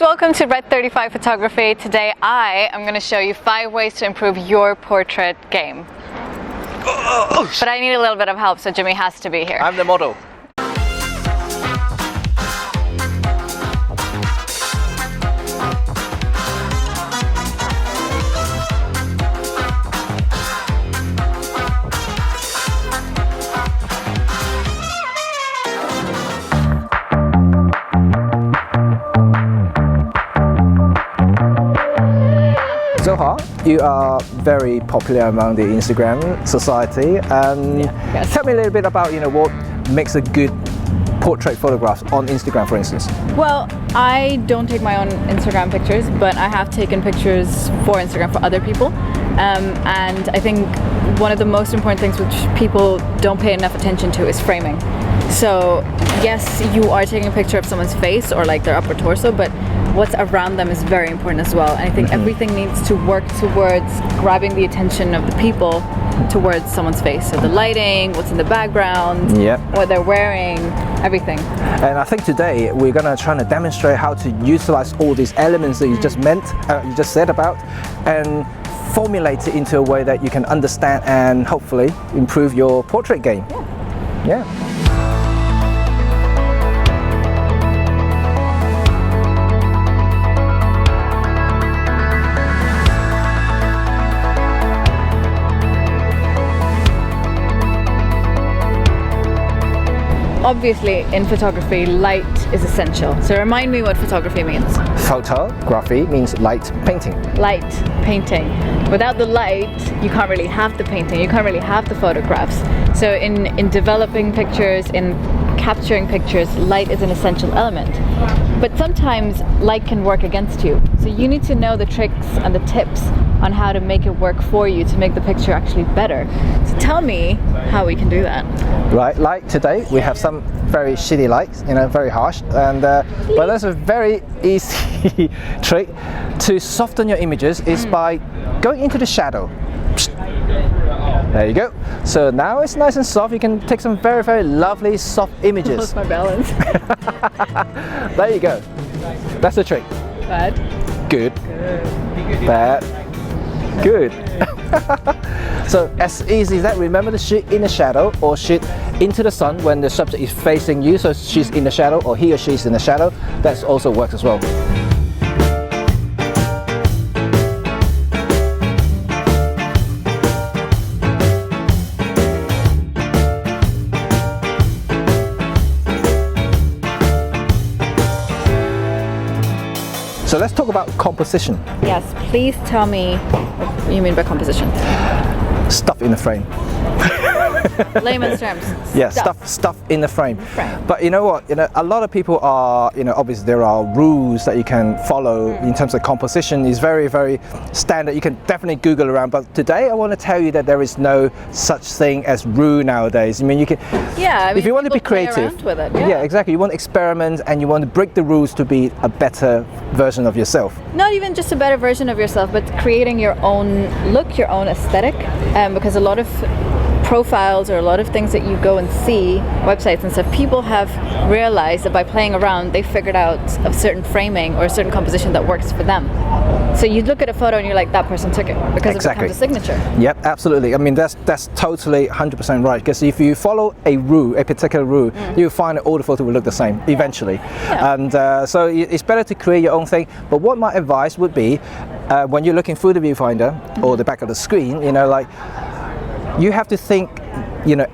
welcome to Red 35 Photography. Today I am going to show you 5 ways to improve your portrait game. But I need a little bit of help, so Jimmy has to be here. I'm the model. Zoha, you are very popular among the Instagram society. Yes. Tell me a little bit about what makes a good portrait photograph on Instagram, for instance. Well, I don't take my own Instagram pictures, but I have taken pictures for Instagram for other people. And I think one of the most important things which people don't pay enough attention to is framing. So yes, you are taking a picture of someone's face or like their upper torso, but what's around them is very important as well. And I think everything needs to work towards grabbing the attention of the people towards someone's face. So the lighting, what's in the background, what they're wearing, everything. And I think today we're going to try to demonstrate how to utilize all these elements that you just said about, and formulate it into a way that you can understand and hopefully improve your portrait game. Yeah. Obviously, in photography, light is essential. So remind me what photography means. Photography means light painting. Light painting. Without the light, you can't really have the painting, you can't really have the photographs. So in developing pictures, in capturing pictures, light is an essential element. But sometimes light can work against you. So you need to know the tricks and the tips on how to make it work for you to make the picture actually better. So tell me how we can do that. Right, like today we have some very shitty lights, very harsh, and but there's a very easy trick to soften your images is by going into the shadow. There you go. So now it's nice and soft. You can take some very, very lovely soft images. Lost my balance. There you go. That's the trick. Bad. Good. Bad. Good. So as easy as that, remember to shoot in the shadow or shoot into the sun when the subject is facing you, so she's in the shadow or he or she is in the shadow. That also works as well. So let's talk about composition. Yes, please tell me what you mean by composition. Stuff in the frame. Layman's terms. Yeah, stuff in the frame. But you know what? A lot of people are, obviously there are rules that you can follow in terms of composition. Is very, very standard. You can definitely Google around. But today I want to tell you that there is no such thing as rule nowadays. I mean, you can. Yeah. If you want to be creative. With it, yeah, exactly. You want to experiment and you want to break the rules to be a better version of yourself. Not even just a better version of yourself, but creating your own look, your own aesthetic. Because a lot of profiles or a lot of things that you go and see, websites and stuff, people have realized that by playing around they figured out a certain framing or a certain composition that works for them. So you look at a photo and you're like, that person took it because it becomes a signature. Yep, absolutely. I mean, that's totally 100% right, because if you follow a rule, a particular rule, you'll find that all the photos will look the same eventually. Yeah. And so it's better to create your own thing. But what my advice would be, when you're looking through the viewfinder or the back of the screen, you have to think,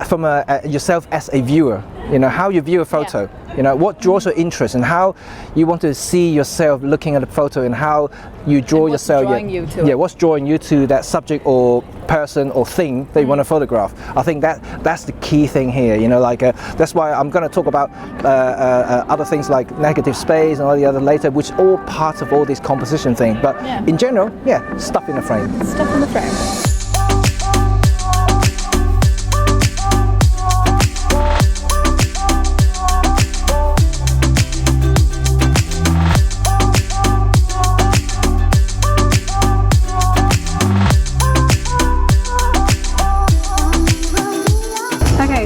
from yourself as a viewer. How you view a photo. What draws your interest and how you want to see yourself looking at a photo and how you draw yourself. What's drawing you to that subject or person or thing that you want to photograph. I think that's the key thing here. That's why I'm going to talk about other things like negative space and all the other later, which are all part of all this composition thing. But in general, stuff in the frame. Stuff in the frame.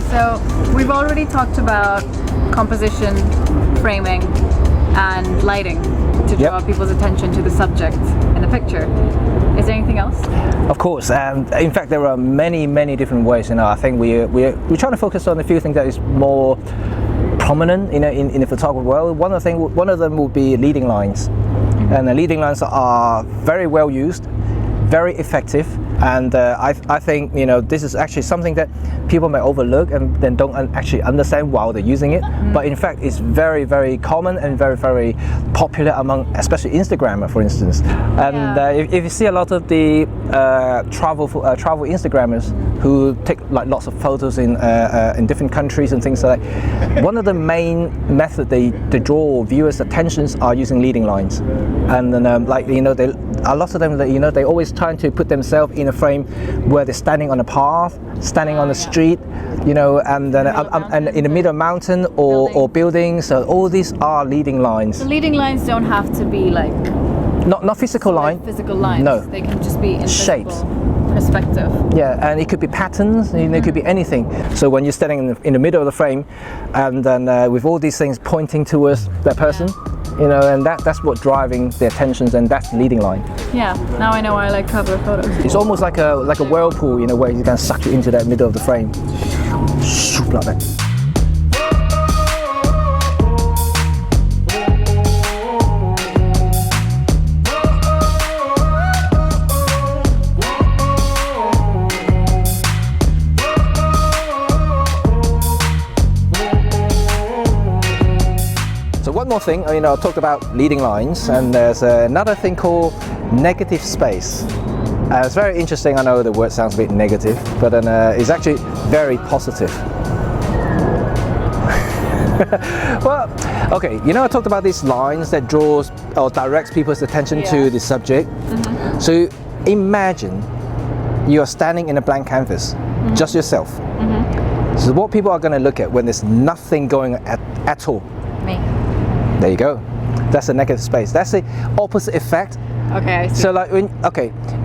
So we've already talked about composition, framing, and lighting. to draw Yep. people's attention to the subject in the picture. Is there anything else? Of course, in fact, there are many different ways. I think we're trying to focus on a few things that is more prominent, in the photography world. One of them will be leading lines, and the leading lines are very well used, very effective, and I think this is actually something that people may overlook and then don't actually understand while they're using it. But in fact, it's very common and very popular among, especially Instagrammers, for instance. And if you see a lot of the travel Instagrammers who take like lots of photos in different countries and things like that, one of the main methods they draw viewers' attentions are using leading lines. And then a lot of them, they always trying to put themselves in a frame where they're standing on a path, standing on the street, and then and in the middle of mountain or buildings. So all these are leading lines. So leading lines don't have to be like not physical line. Physical lines. No. They can just be in Shapes. Perspective. Yeah, and it could be patterns. It could be anything. So when you're standing in the middle of the frame, and then with all these things pointing towards that person. And that's what driving the attentions, and that's the leading line. Yeah, now I know why I like traveler photos. It's almost like a whirlpool, where you can suck you into that middle of the frame. Like that. One more thing, I talked about leading lines, and there's another thing called negative space. It's very interesting. I know the word sounds a bit negative, but it's actually very positive. Well, okay, I talked about these lines that draws or directs people's attention to the subject. So imagine you're standing in a blank canvas, just yourself. So what people are going to look at when there's nothing going at all? Me. There you go. That's a negative space. That's the opposite effect. Okay, I see. So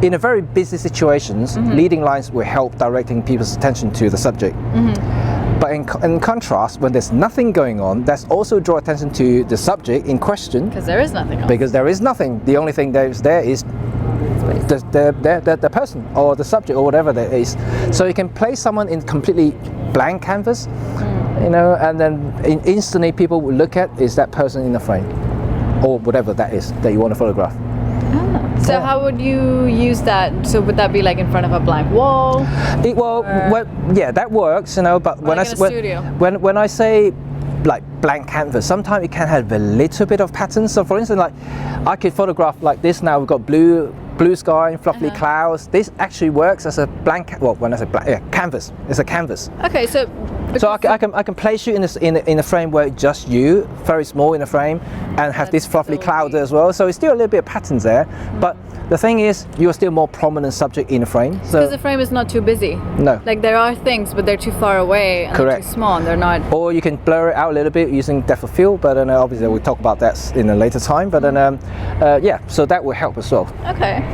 in a very busy situations, leading lines will help directing people's attention to the subject. But in contrast, when there's nothing going on, that's also draw attention to the subject in question. Because there is nothing else. Because there is nothing. The only thing that is there is the person or the subject or whatever that is. So you can place someone in completely blank canvas, and then instantly people will look at is that person in the frame or whatever that is that you want to photograph. So how would you use that? So would that be like in front of a blank wall? Yeah, that works, But when I say like blank canvas, sometimes it can have a little bit of patterns. So for instance, like I could photograph like this. Now we've got blue sky and fluffy clouds. This actually works as a blank. Well, when I say blank, canvas, it's a canvas. Okay, so I can place you in a frame where it's just you, very small in a frame, and have this fluffy cloud as well. So it's still a little bit of patterns there, but the thing is, you're still more prominent subject in the frame. So because the frame is not too busy. No. Like there are things, but they're too far away and they're too small, and they're not. Or you can blur it out a little bit using depth of field, but obviously we'll talk about that in a later time. But so that will help as well.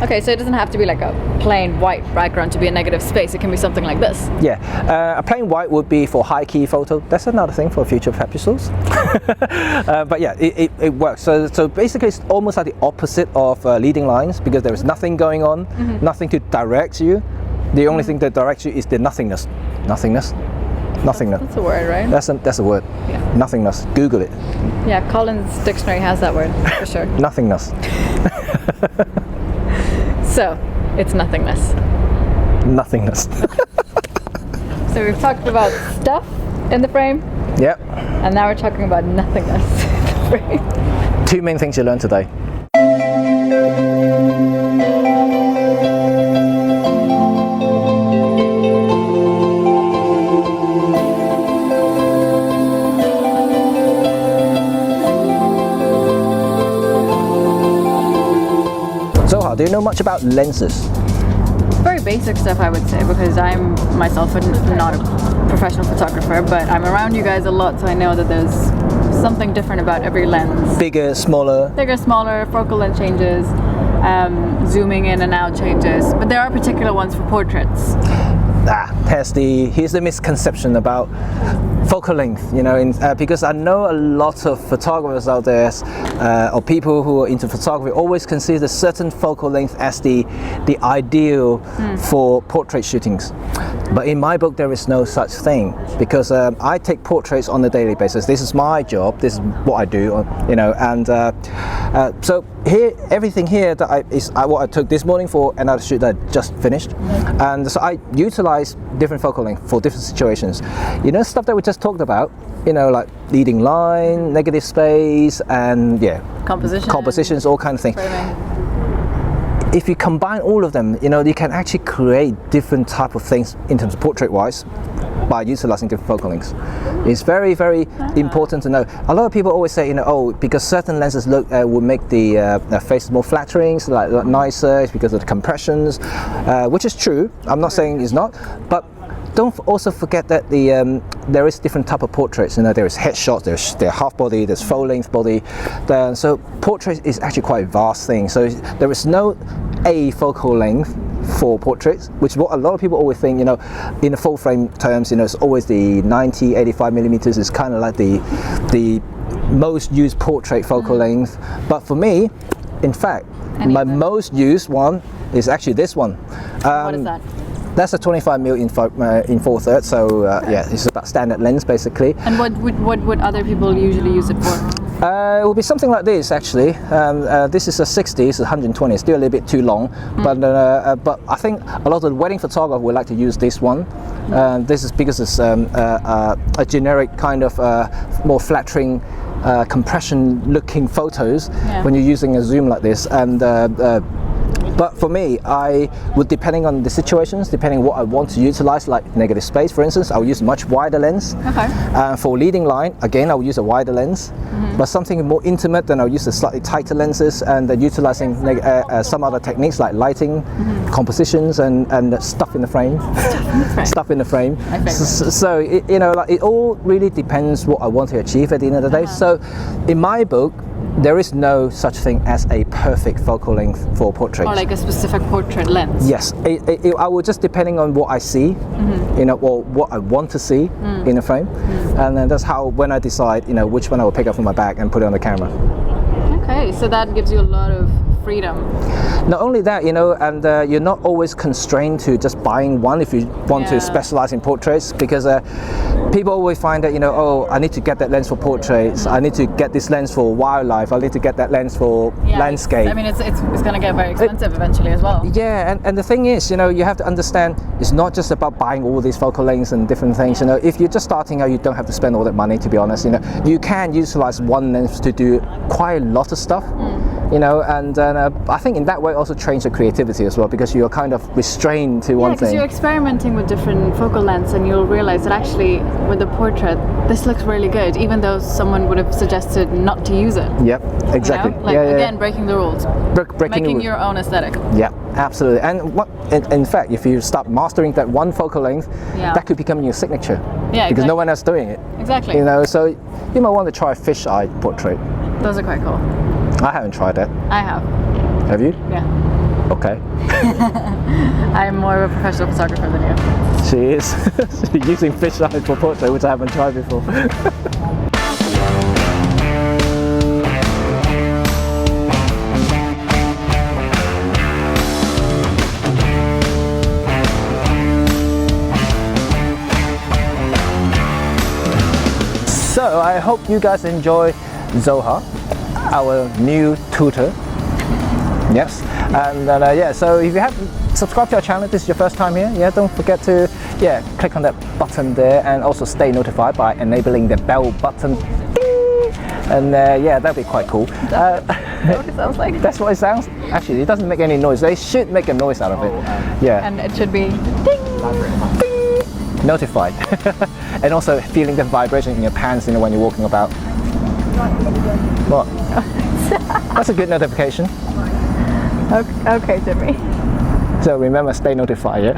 Okay, so it doesn't have to be like a plain white background to be a negative space. It can be something like this. Yeah, a plain white would be for high key photo. That's another thing for future episodes. But yeah, it works. So basically it's almost like the opposite of leading lines, because there is nothing going on, nothing to direct you. The only thing that directs you is the nothingness. Nothingness. That's a word, right? That's a word. Yeah. Nothingness. Google it. Yeah, Collins Dictionary has that word for sure. Nothingness. So, it's nothingness. Nothingness. So we've talked about stuff in the frame. Yep. And now we're talking about nothingness in the frame. Two main things you learned today. Zoha, do you know much about lenses? Very basic stuff, I would say, because I'm myself not a professional photographer, but I'm around you guys a lot, so I know that there's something different about every lens. Bigger, smaller, focal length changes, zooming in and out changes, but there are particular ones for portraits. here's the misconception about focal length, because I know a lot of photographers out there or people who are into photography always consider certain focal length as the ideal for portrait shootings. But in my book there is no such thing, because I take portraits on a daily basis. This is my job, this is what I do, and so here, everything here that is what I took this morning for another shoot that I just finished, and so I utilize different focal length for different situations. Stuff that we just talked about, like leading line, negative space, and compositions, all kind of things. Framing. If you combine all of them, you can actually create different type of things in terms of portrait wise by utilizing different focal lengths. It's very, very important to know. A lot of people always say, because certain lenses will make the face more flattering, so like nicer because of the compressions, which is true. I'm not saying it's not, but don't also forget that there is different type of portraits. There is headshots, there's half body, there's full length body. So portrait is actually quite a vast thing. So there is no a focal length for portraits, which is what a lot of people always think. In the full frame terms, it's always the 90, 85 millimeters is kind of like the most used portrait focal length. But for me, in fact, my most used one is actually this one. What is that? That's a 25mm in 4/3, so it's about standard lens basically. And what would other people usually use it for? It will be something like this actually. This is a 60, it's 120, it's still a little bit too long, but I think a lot of the wedding photographers would like to use this one. This is because it's a generic kind of more flattering compression looking photos when you're using a zoom like this. And but for me, I would, depending on the situations, depending what I want to utilize, like negative space, for instance, I'll use a much wider lens. Okay. For leading line, again, I'll use a wider lens. But something more intimate, then I'll use the slightly tighter lenses, and utilizing some other techniques like lighting, compositions, and stuff in the frame. Stuff in the frame. So it all really depends what I want to achieve at the end of the day. So in my book, there is no such thing as a perfect focal length for portrait. Or like a specific portrait lens. Yes, I will just, depending on what I see, or what I want to see in a frame, and then that's how, when I decide, which one I will pick up from my bag and put it on the camera. Okay, so that gives you a lot of freedom. Not only that, and you're not always constrained to just buying one if you want to specialize in portraits, because people always find that, I need to get that lens for portraits, I need to get this lens for wildlife, I need to get that lens for landscape. I mean, it's going to get very expensive eventually as well. Yeah, and the thing is, you have to understand, it's not just about buying all these focal lengths and different things. If you're just starting out, you don't have to spend all that money, to be honest. You can utilize one lens to do quite a lot of stuff. And I think in that way also trains your creativity as well, because you're kind of restrained to one thing. Because you're experimenting with different focal lengths, and you'll realize that actually with the portrait this looks really good, even though someone would have suggested not to use it. Yep, exactly. Again, breaking the rules, making your own aesthetic. Yeah, absolutely. And in fact, if you start mastering that one focal length, that could become your signature. Yeah, because no one else is doing it. Exactly. So you might want to try a fisheye portrait. Those are quite cool. I haven't tried that. I have. Have you? Yeah. Okay. I'm more of a professional photographer than you. She is. She's using fisheye for portrait, which I haven't tried before. So I hope you guys enjoy Zoha, our new tutor. Yes, and so if you haven't subscribed to our channel, this is your first time here, don't forget to click on that button there, and also stay notified by enabling the bell button. Ding! And that'd be quite cool. That's what it sounds like. That's what it sounds. Actually, it doesn't make any noise. They should make a noise out of it. Yeah. And it should be ding, ding, notified, and also feeling the vibration in your pants, when you're walking about. What? That's a good notification. Okay, Jimmy. So remember, stay notified, yeah?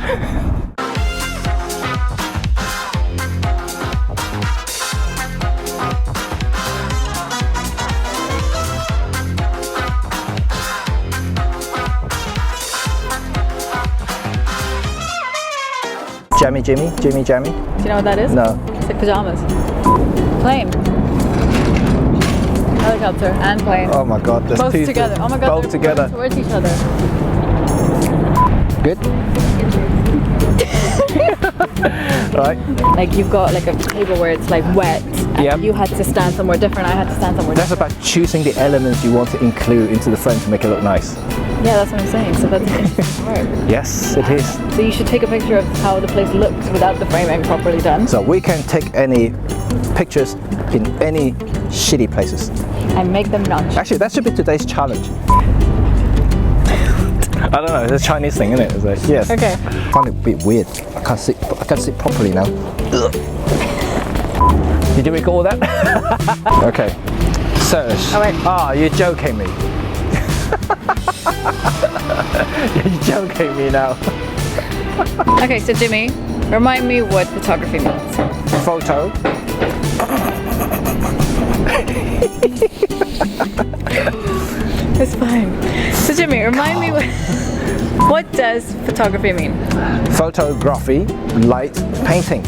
Jammy Jimmy? Jimmy Jammy? Do you know what that is? No. It's like pajamas. Plane. Helicopter and plane. Oh my god, there's Both two together. Oh my god, both they're together. towards each other. Good? Right. Like you've got like a table where it's like wet. And Yep. you had to stand somewhere different. I had to stand somewhere That's different. about choosing the elements you want to include into the frame to make it look nice. Yeah, that's what I'm saying. So that's an interesting part. Yes, it is. So you should take a picture of how the place looks without the framing properly done. So we can take any pictures in any shitty places. And make them notch. Actually, that should be today's challenge. I don't know, it's a Chinese thing, isn't it? It's like, yes. Okay. I find it a bit weird. I can't sit properly now. Ugh. Did you recall that? Okay. Search. Oh, wait. Ah, you're joking me. You're joking me now. Okay, so Jimmy, remind me what photography means. Photo. It's fine. So Jimmy, remind me what does photography mean? Photography, light painting.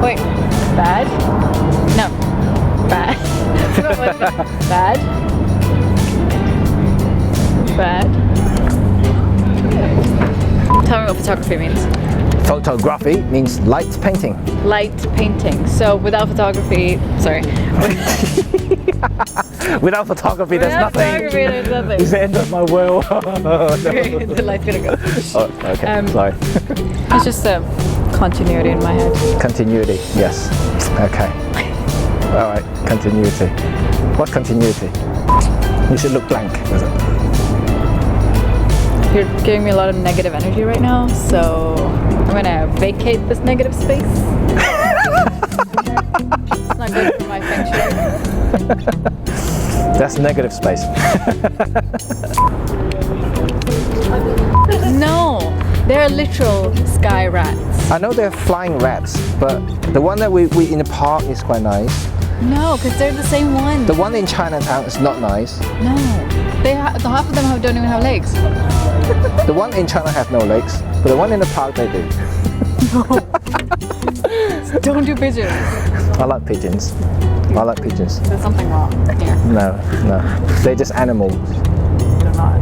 Wait, bad? No, bad. Bad? Bad? Tell me what photography means. Photography means light painting. Light painting. So without photography, sorry. Without photography, there's Without nothing. photography, there's nothing. It's the end of my world. The light's gonna go. Oh, okay, sorry. It's just a continuity in my head. Continuity, yes. Okay. All right, continuity. What continuity? You should look blank. Is it? You're giving me a lot of negative energy right now, so I'm gonna vacate this negative space. It's not good for my feng shui. That's negative space. No, they're literal sky rats. I know they're flying rats, but the one that we in the park is quite nice. No, because they're the same one. The one in Chinatown is not nice. No, half of them don't even have legs. The one in China have no legs, but the one in the park they do. Don't do pigeons. I like pigeons. I like pigeons. There's something wrong here. No, they're just animals. They're not.